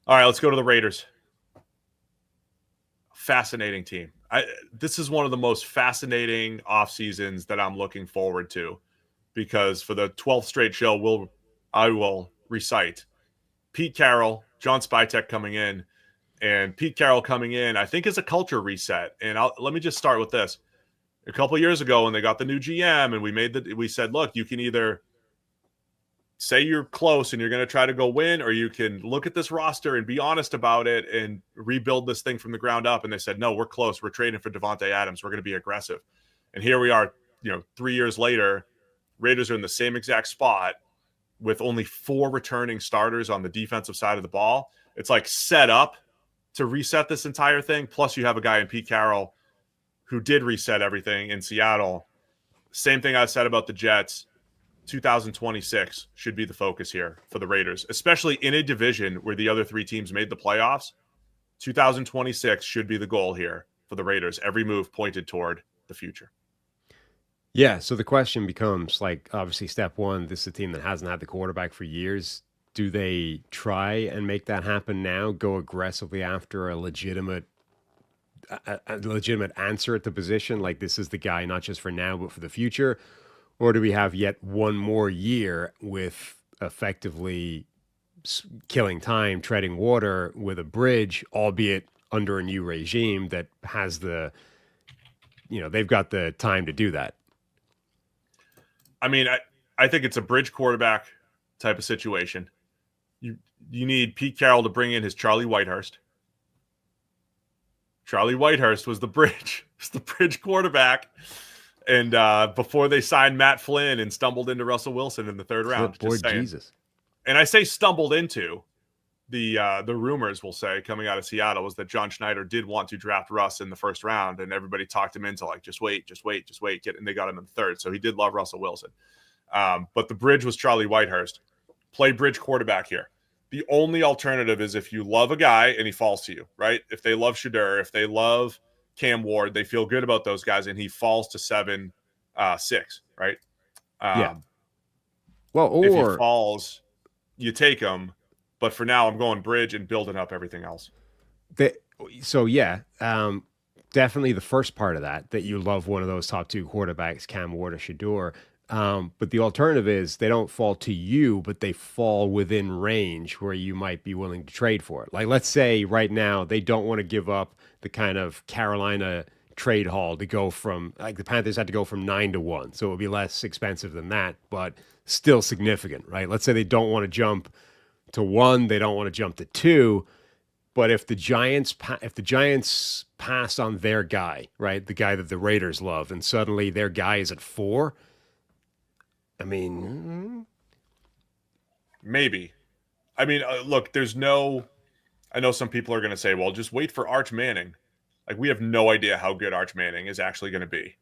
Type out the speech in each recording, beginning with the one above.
All right, let's go to the Raiders. Fascinating team. This is one of the most fascinating off seasons that I'm looking forward to, because for the 12th straight show, I will recite Pete Carroll, John Spytek coming in, and Pete Carroll coming in, I think, is a culture reset. And let me just start with this. A couple of years ago, when they got the new GM, and we said, look, you can either say you're close and you're going to try to go win, or you can look at this roster and be honest about it and rebuild this thing from the ground up. And they said, no, we're close. We're trading for Devontae Adams. We're going to be aggressive. And here we are, 3 years later, Raiders are in the same exact spot with only 4 returning starters on the defensive side of the ball. It's like set up to reset this entire thing. Plus you have a guy in Pete Carroll who did reset everything in Seattle. Same thing I said about the Jets. 2026 should be the focus here for the Raiders, especially in a division where the other 3 teams made the playoffs. 2026 should be the goal here for the Raiders. Every move pointed toward the future. Yeah, so the question becomes, like, obviously step one, this is a team that hasn't had the quarterback for years. Do they try and make that happen now, go aggressively after a legitimate answer at the position, like this is the guy not just for now but for the future? Or do we have yet one more year with effectively killing time, treading water with a bridge, albeit under a new regime that has they've got the time to do that? I mean, I think it's a bridge quarterback type of situation. You need Pete Carroll to bring in his Charlie Whitehurst. Charlie Whitehurst was the bridge. It's the bridge quarterback. And before they signed Matt Flynn and stumbled into Russell Wilson in the 3rd round. Boy, Jesus. And I say stumbled into, the rumors will say coming out of Seattle was that John Schneider did want to draft Russ in the 1st round, and everybody talked him into like, just wait. And they got him in the 3rd. So he did love Russell Wilson. But the bridge was Charlie Whitehurst. Play bridge quarterback here. The only alternative is if you love a guy and he falls to you, right? If they love Shadeur, if they love Cam Ward, they feel good about those guys, and he falls to 7-6, right? Yeah. Well, or if he falls, you take him. But for now, I'm going bridge and building up everything else. Definitely the first part of that you love one of those top 2 quarterbacks, Cam Ward or Shadeur. But the alternative is they don't fall to you, but they fall within range where you might be willing to trade for it. Like, let's say right now they don't want to give up the kind of Carolina trade haul to go from, like, the Panthers had to go from 9 to 1. So it would be less expensive than that, but still significant, right? Let's say they don't want to jump to 1, they don't want to jump to 2. But if the Giants pass on their guy, right, the guy that the Raiders love, and suddenly their guy is at 4, I mean, maybe. I mean, look, I know some people are going to say, well, just wait for Arch Manning. Like, we have no idea how good Arch Manning is actually going to be,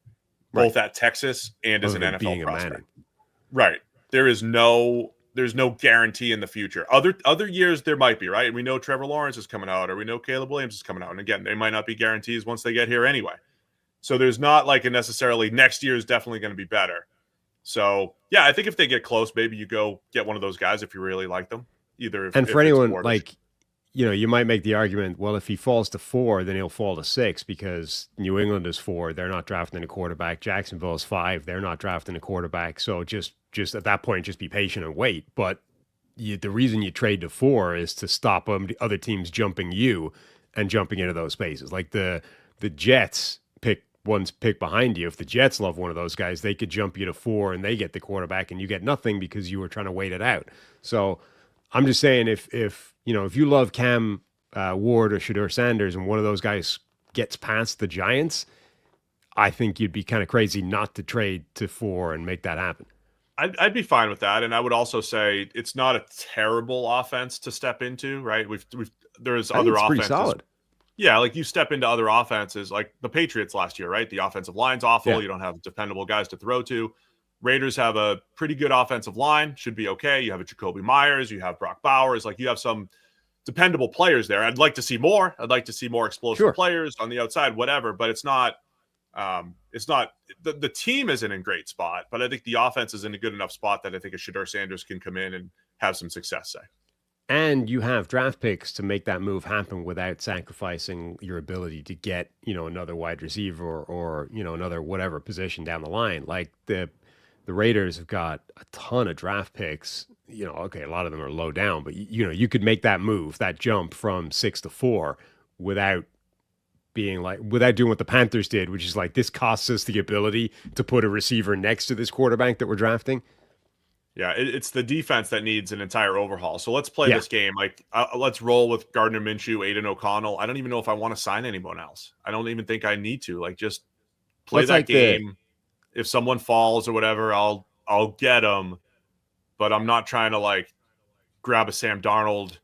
both at Texas and as an NFL prospect. Right. There's no guarantee in the future. Other years there might be, right? We know Trevor Lawrence is coming out, or we know Caleb Williams is coming out. And again, they might not be guarantees once they get here anyway. So there's not like a necessarily next year is definitely going to be better. So, yeah, I think if they get close, maybe you go get one of those guys if you really like them. And for anyone, like, you might make the argument, well, if he falls to 4, then he'll fall to 6 because New England is 4. They're not drafting a quarterback. Jacksonville is 5. They're not drafting a quarterback. So just at that point, just be patient and wait. But the reason you trade to 4 is to stop other teams jumping you and jumping into those spaces. Like the Jets pick behind you. If the Jets love one of those guys, they could jump you to 4 and they get the quarterback and you get nothing because you were trying to wait it out. So I'm just saying, if you love Cam Ward or Shadeur Sanders and one of those guys gets past the Giants, I think you'd be kind of crazy not to trade to 4 and make that happen. I'd be fine with that, and I would also say it's not a terrible offense to step into, right? There's other offenses. Pretty solid. Yeah, like you step into other offenses, like the Patriots last year, right? The offensive line's awful. Yeah. You don't have dependable guys to throw to. Raiders have a pretty good offensive line, should be okay. You have a Jacoby Myers, you have Brock Bowers, like you have some dependable players there. I'd like to see more. I'd like to see more explosive players on the outside, whatever. But it's not. The team isn't in great spot, but I think the offense is in a good enough spot that I think a Shadeur Sanders can come in and have some success. And you have draft picks to make that move happen without sacrificing your ability to get, another wide receiver or another whatever position down the line. Like the Raiders have got a ton of draft picks. Okay, a lot of them are low down, but you could make that move, that jump from 6 to 4 without without doing what the Panthers did, which is like, this costs us the ability to put a receiver next to this quarterback that we're drafting. Yeah, it's the defense that needs an entire overhaul. So let's play this game. Like, let's roll with Gardner Minshew, Aiden O'Connell. I don't even know if I want to sign anyone else. I don't even think I need to. Like, just play that game. If someone falls or whatever, I'll get them. But I'm not trying to like grab a Sam Darnold.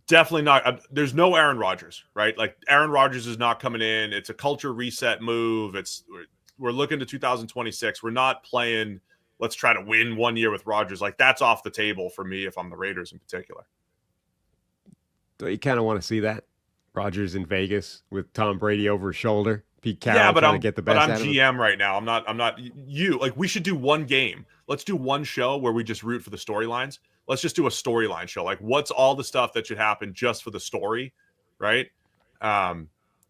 Definitely not. There's no Aaron Rodgers, right? Like, Aaron Rodgers is not coming in. It's a culture reset move. We're looking to 2026. We're not playing. Let's try to win 1 year with Rodgers. Like, that's off the table for me if I'm the Raiders in particular. Don't you kind of want to see that? Rodgers in Vegas with Tom Brady over his shoulder. Pete Carroll trying to get the best out of him. But I'm GM right now. I'm not you. Like, we should do one game. Let's do one show where we just root for the storylines. Let's just do a storyline show. Like, what's all the stuff that should happen just for the story, right?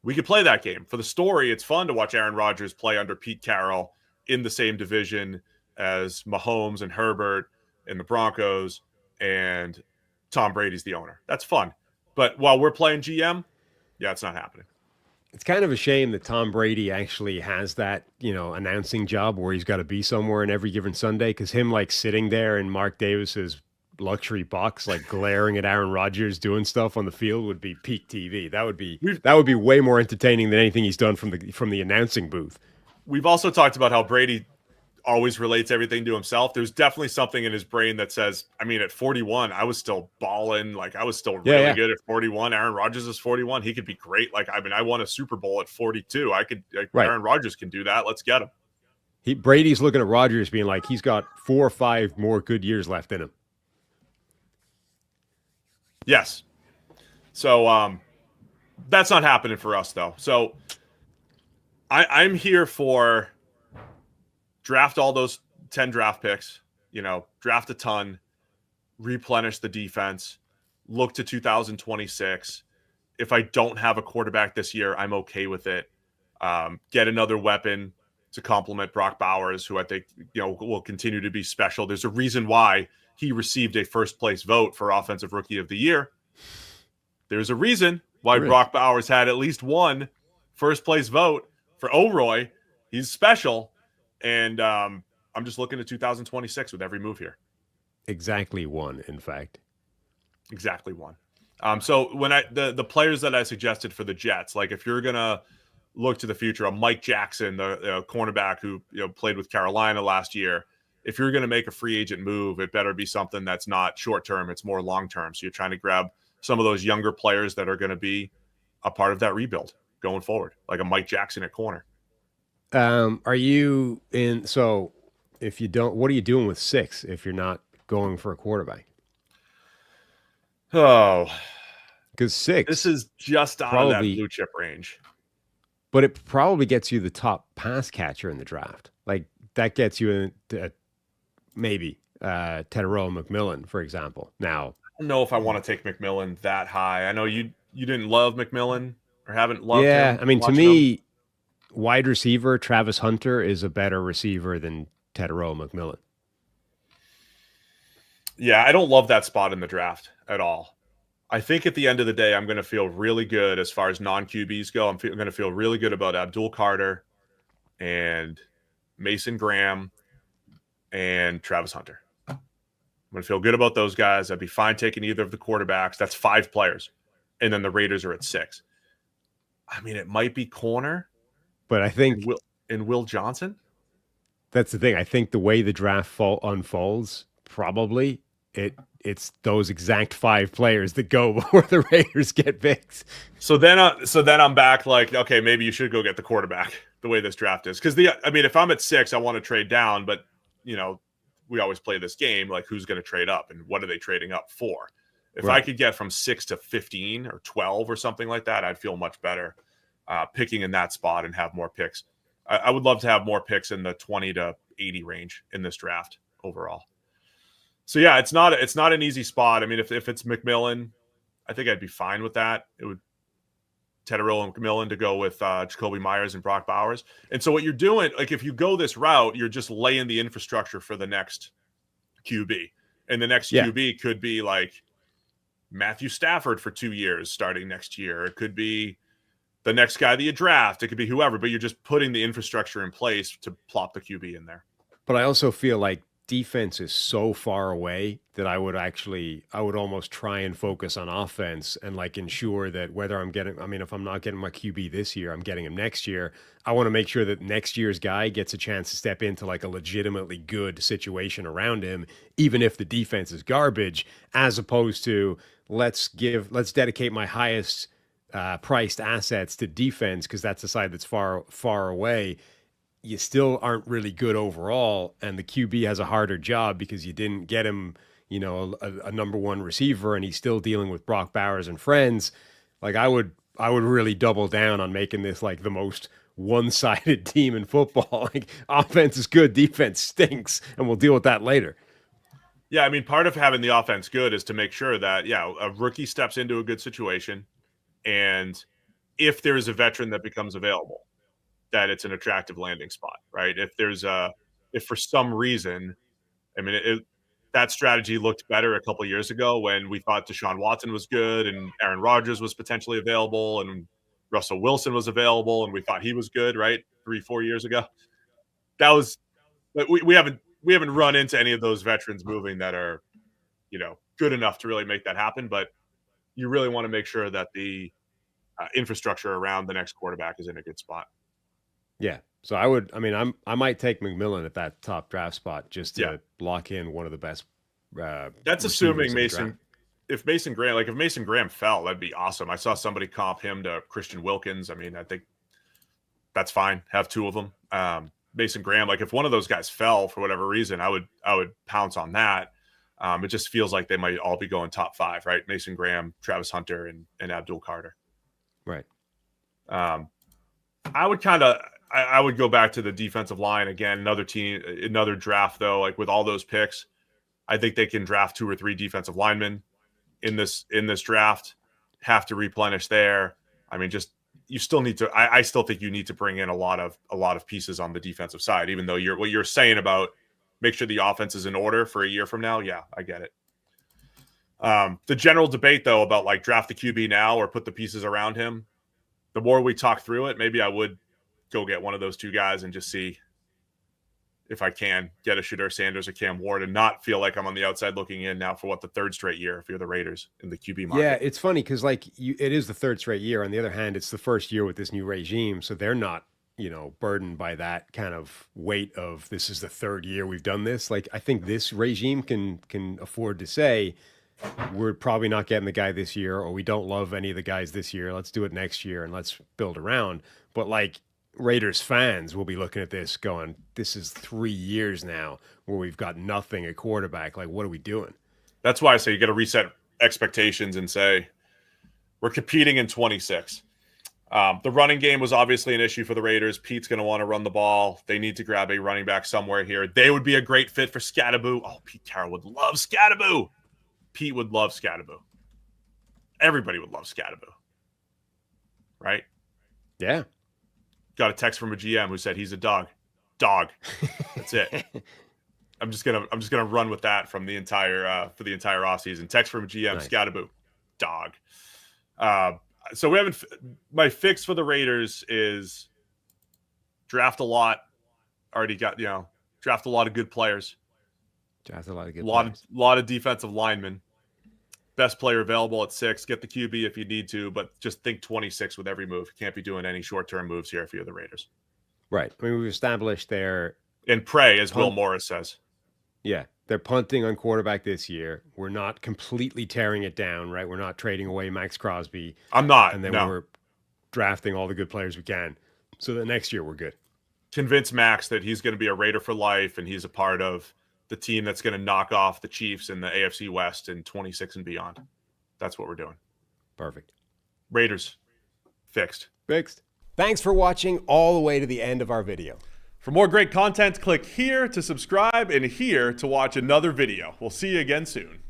We could play that game. For the story, it's fun to watch Aaron Rodgers play under Pete Carroll in the same division as Mahomes and Herbert and the Broncos, and Tom Brady's the owner. That's fun. But while we're playing GM, it's not happening. It's kind of a shame that Tom Brady actually has that, announcing job where he's got to be somewhere in every given Sunday, because him like sitting there in Mark Davis's luxury box, like glaring at Aaron Rodgers doing stuff on the field would be peak TV. That would be way more entertaining than anything he's done from the announcing booth. We've also talked about how Brady always relates everything to himself. There's definitely something in his brain that says, I mean, at 41, I was still balling. Like, I was still really good at 41. Aaron Rodgers is 41. He could be great. Like, I mean, I won a Super Bowl at 42. Aaron Rodgers can do that. Let's get him. Brady's looking at Rodgers being like, he's got 4 or 5 more good years left in him. Yes. So that's not happening for us, though. So I'm here for draft all those 10 draft picks, draft a ton, replenish the defense, look to 2026. If I don't have a quarterback this year, I'm okay with it. Get another weapon to complement Brock Bowers, who I think, will continue to be special. There's a reason why he received a first place vote for Offensive Rookie of the Year. There's a reason why Brock Bowers had at least one first place vote for O'Roy. He's special. And I'm just looking at 2026 with every move here. Exactly one, in fact. Exactly one. So when the players that I suggested for the Jets, like if you're gonna look to the future, a Mike Jackson, the cornerback who played with Carolina last year, if you're gonna make a free agent move, it better be something that's not short term; it's more long term. So you're trying to grab some of those younger players that are going to be a part of that rebuild going forward, like a Mike Jackson at corner. Are you in? So if you don't, what are you doing with 6 if you're not going for a quarterback? Oh, because 6. This is just out of that blue chip range. But it probably gets you the top pass catcher in the draft. Like that gets you into maybe Tedero McMillan, for example. Now, I don't know if I want to take McMillan that high. I know you didn't love McMillan or haven't loved him. Yeah, I mean, to me, wide receiver Travis Hunter is a better receiver than Tedero McMillan. Yeah, I don't love that spot in the draft at all. I think at the end of the day, I'm going to feel really good as far as non-QBs go. I'm going to feel really good about Abdul Carter and Mason Graham and Travis Hunter. I'm going to feel good about those guys. I'd be fine taking either of the quarterbacks. That's 5 players. And then the Raiders are at 6. I mean, it might be corner. But I think Will Johnson. That's the thing. I think the way the draft unfolds, probably it's those exact 5 players that go before the Raiders get picked. So then I'm back like, okay, maybe you should go get the quarterback the way this draft is. Because if I'm at 6, I want to trade down, but we always play this game like who's going to trade up and what are they trading up for? If I could get from 6 to 15 or 12 or something like that, I'd feel much better picking in that spot and have more picks. I would love to have more picks in the 20 to 80 range in this draft overall. So yeah, it's not an easy spot. I mean, if it's McMillan, I think I'd be fine with that. It would Tederill and McMillan to go with Jacoby Myers and Brock Bowers. And so what you're doing, like if you go this route, you're just laying the infrastructure for the next QB. And the next QB could be like Matthew Stafford for 2 years starting next year. It could be the next guy that you draft. It could be whoever, but you're just putting the infrastructure in place to plop the QB in there. But I also feel like defense is so far away that I would almost try and focus on offense and like ensure that whether if I'm not getting my QB this year, I'm getting him next year. I want to make sure that next year's guy gets a chance to step into like a legitimately good situation around him, even if the defense is garbage, as opposed to let's dedicate my highest priced assets to defense because that's the side that's far away. You still aren't really good overall, and the QB has a harder job because you didn't get him, a number one receiver, and he's still dealing with Brock Bowers and friends. Like I would really double down on making this like the most one-sided team in football. Like offense is good, defense stinks, and we'll deal with that later. Yeah, I mean, part of having the offense good is to make sure that a rookie steps into a good situation, and if there is a veteran that becomes available, that it's an attractive landing spot, right? If for some reason, I mean, that strategy looked better a couple of years ago when we thought Deshaun Watson was good and Aaron Rodgers was potentially available and Russell Wilson was available and we thought he was good, right? 3-4 years ago. We haven't run into any of those veterans moving that are, good enough to really make that happen. But you really want to make sure that the infrastructure around the next quarterback is in a good spot. Yeah. So I might take McMillan at that top draft spot just to lock in one of the best. That's assuming Mason. If Mason Graham fell, that'd be awesome. I saw somebody comp him to Christian Wilkins. I mean, I think that's fine. Have two of them. Mason Graham, like if one of those guys fell for whatever reason, I would pounce on that. It just feels like they might all be going top 5, right? Mason Graham, Travis Hunter, and Abdul Carter. Right. I would go back to the defensive line again. Another draft though. Like with all those picks, I think they can draft 2 or 3 defensive linemen in this draft. Have to replenish there. I mean, you still need to. I still think you need to bring in a lot of pieces on the defensive side. Even though what you're saying about make sure the offense is in order for a year from now. Yeah, I get it. The general debate though about like draft the QB now or put the pieces around him. The more we talk through it, maybe I would go get one of those 2 guys and just see if I can get a Shadeur Sanders or Cam Ward and not feel like I'm on the outside looking in now for the 3rd straight year if you're the Raiders in the QB market. Yeah, it's funny because it is the 3rd straight year. On the other hand, it's the first year with this new regime, so they're not burdened by that kind of weight of this is the 3rd year we've done this. Like I think this regime can afford to say we're probably not getting the guy this year, or we don't love any of the guys this year. Let's do it next year and let's build around. But like Raiders fans will be looking at this going, this is 3 years now where we've got nothing at quarterback. Like, what are we doing? That's why I say you got to reset expectations and say we're competing in 26. The running game was obviously an issue for the Raiders. Pete's going to want to run the ball. They need to grab a running back somewhere here. They would be a great fit for Scadaboo. Oh, Pete Carroll would love Scadaboo. Pete would love Scadaboo. Everybody would love Scadaboo. Right? Yeah. Got a text from a GM who said he's a dog. Dog. That's it. I'm just gonna run with that from the entire offseason. Text from a GM, nice. Scadaboo. Dog. So we haven't. My fix for the Raiders is draft a lot. Already got draft a lot of good players. Draft a lot of good. Lot of defensive linemen. Best player available at 6. Get the QB if you need to, but just think 26 with every move. You can't be doing any short-term moves here if you're the Raiders. Right. I mean, we've established their and pray, as Will Morris says. Yeah, they're punting on quarterback this year. We're not completely tearing it down, right? We're not trading away Max Crosby. I'm not. And then we're drafting all the good players we can, so that next year we're good. Convince Max that he's going to be a Raider for life, and he's a part of the team that's going to knock off the Chiefs in the AFC West in 26 and beyond. That's what we're doing. Perfect. Raiders. Fixed. Thanks for watching all the way to the end of our video. For more great content, click here to subscribe and here to watch another video. We'll see you again soon.